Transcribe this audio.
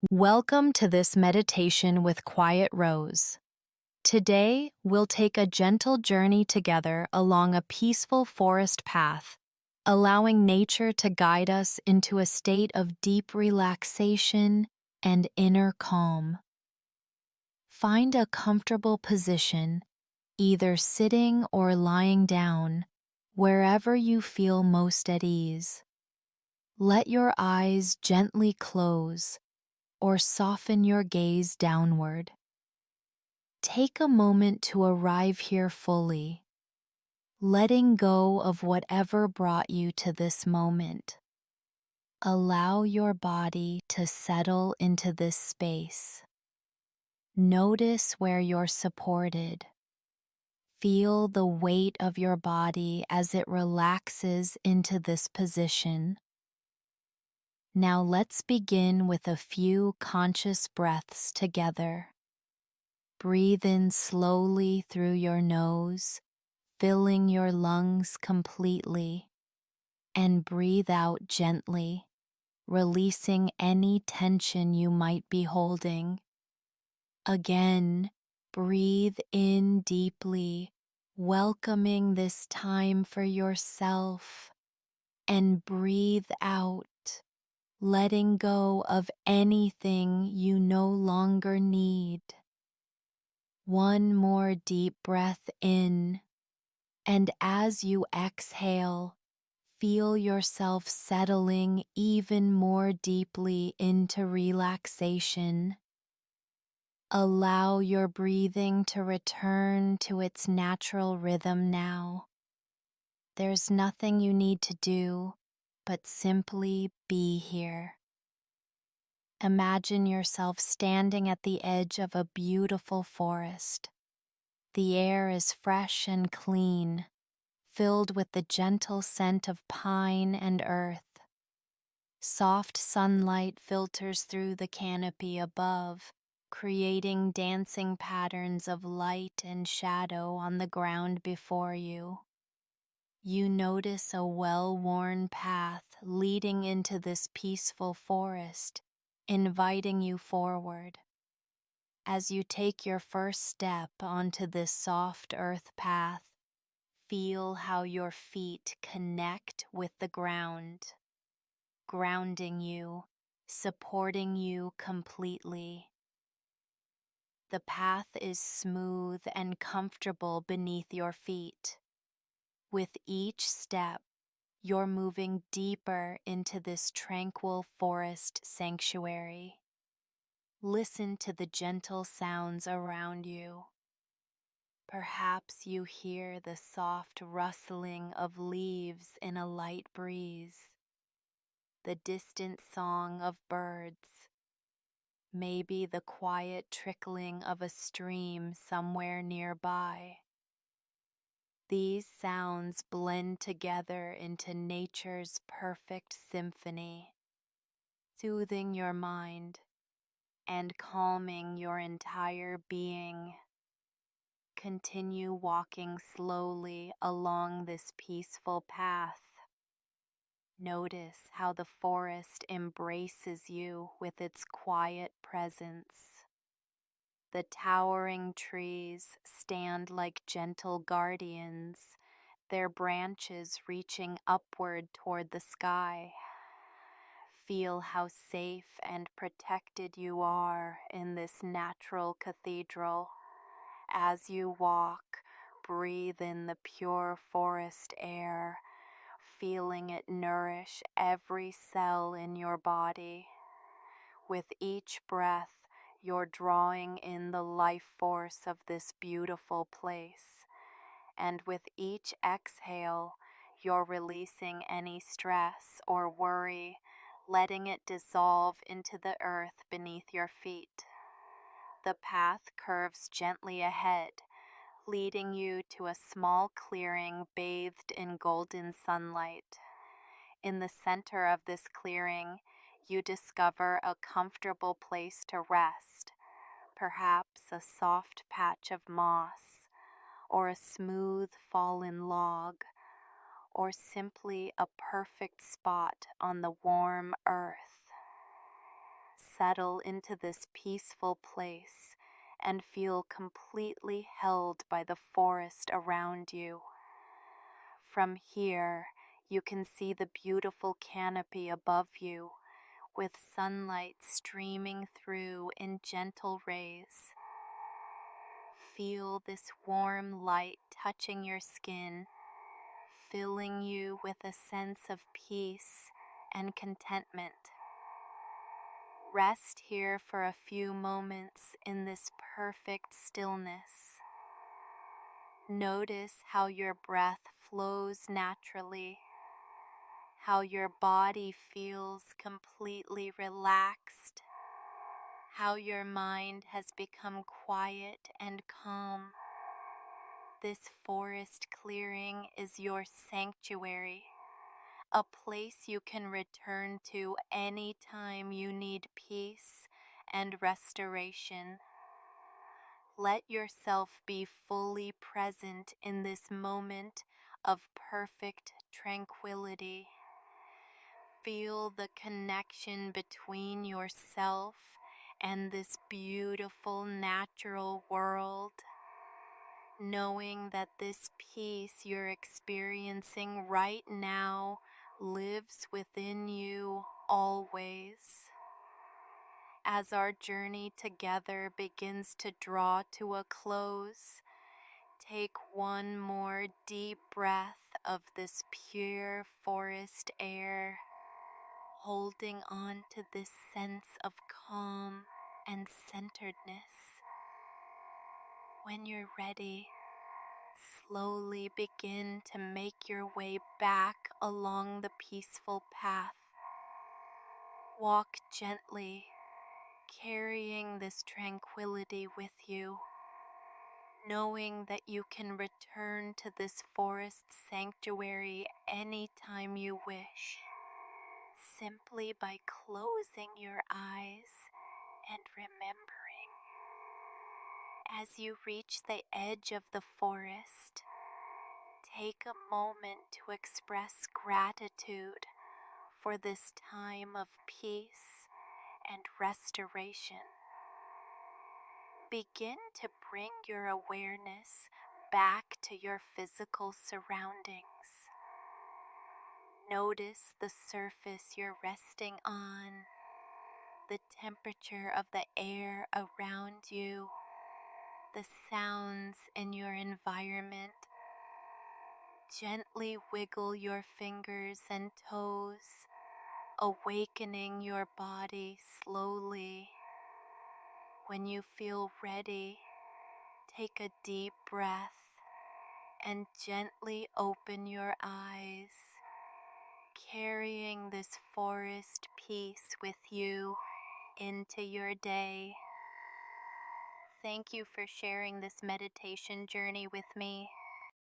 Welcome to this meditation with Quiet Rose. Today, we'll take a gentle journey together along a peaceful forest path, allowing nature to guide us into a state of deep relaxation and inner calm. Find a comfortable position, either sitting or lying down, wherever you feel most at ease. Let your eyes gently close or soften your gaze downward. Take a moment to arrive here fully, letting go of whatever brought you to this moment. Allow your body to settle into this space. Notice where you're supported. Feel the weight of your body as it relaxes into this position. Now let's begin with a few conscious breaths together. Breathe in slowly through your nose, filling your lungs completely, and breathe out gently, releasing any tension you might be holding. Again, breathe in deeply, welcoming this time for yourself, and breathe out, letting go of anything you no longer need. One more deep breath in, and as you exhale, feel yourself settling even more deeply into relaxation. Allow your breathing to return to its natural rhythm now. There's nothing you need to do, but simply be here. Imagine yourself standing at the edge of a beautiful forest. The air is fresh and clean, filled with the gentle scent of pine and earth. Soft sunlight filters through the canopy above, creating dancing patterns of light and shadow on the ground before you. You notice a well-worn path leading into this peaceful forest, inviting you forward. As you take your first step onto this soft earth path, feel how your feet connect with the ground, grounding you, supporting you completely. The path is smooth and comfortable beneath your feet. With each step, you're moving deeper into this tranquil forest sanctuary. Listen to the gentle sounds around you. Perhaps you hear the soft rustling of leaves in a light breeze, the distant song of birds, maybe the quiet trickling of a stream somewhere nearby. These sounds blend together into nature's perfect symphony, soothing your mind and calming your entire being. Continue walking slowly along this peaceful path. Notice how the forest embraces you with its quiet presence. The towering trees stand like gentle guardians, their branches reaching upward toward the sky. Feel how safe and protected you are in this natural cathedral. As you walk, breathe in the pure forest air, feeling it nourish every cell in your body. With each breath, you're drawing in the life force of this beautiful place. And with each exhale, you're releasing any stress or worry, letting it dissolve into the earth beneath your feet. The path curves gently ahead, leading you to a small clearing bathed in golden sunlight. In the center of this clearing, you discover a comfortable place to rest, perhaps a soft patch of moss, or a smooth fallen log, or simply a perfect spot on the warm earth. settle into this peaceful place and feel completely held by the forest around you. From here, you can see the beautiful canopy above you, with sunlight streaming through in gentle rays. Feel this warm light touching your skin, filling you with a sense of peace and contentment. Rest here for a few moments in this perfect stillness. Notice how your breath flows naturally, how your body feels completely relaxed, how your mind has become quiet and calm. This forest clearing is your sanctuary, a place you can return to anytime you need peace and restoration. Let yourself be fully present in this moment of perfect tranquility. Feel the connection between yourself and this beautiful natural world, knowing that this peace you're experiencing right now lives within you always. As our journey together begins to draw to a close, take one more deep breath of this pure forest air, holding on to this sense of calm and centeredness. When you're ready, slowly begin to make your way back along the peaceful path. Walk gently, carrying this tranquility with you, knowing that you can return to this forest sanctuary anytime you wish, simply by closing your eyes and remembering. As you reach the edge of the forest, take a moment to express gratitude for this time of peace and restoration. Begin to bring your awareness back to your physical surroundings. Notice the surface you're resting on, the temperature of the air around you, the sounds in your environment. Gently wiggle your fingers and toes, awakening your body slowly. When you feel ready, take a deep breath and gently open your eyes, carrying this forest peace with you into your day. Thank you for sharing this meditation journey with me.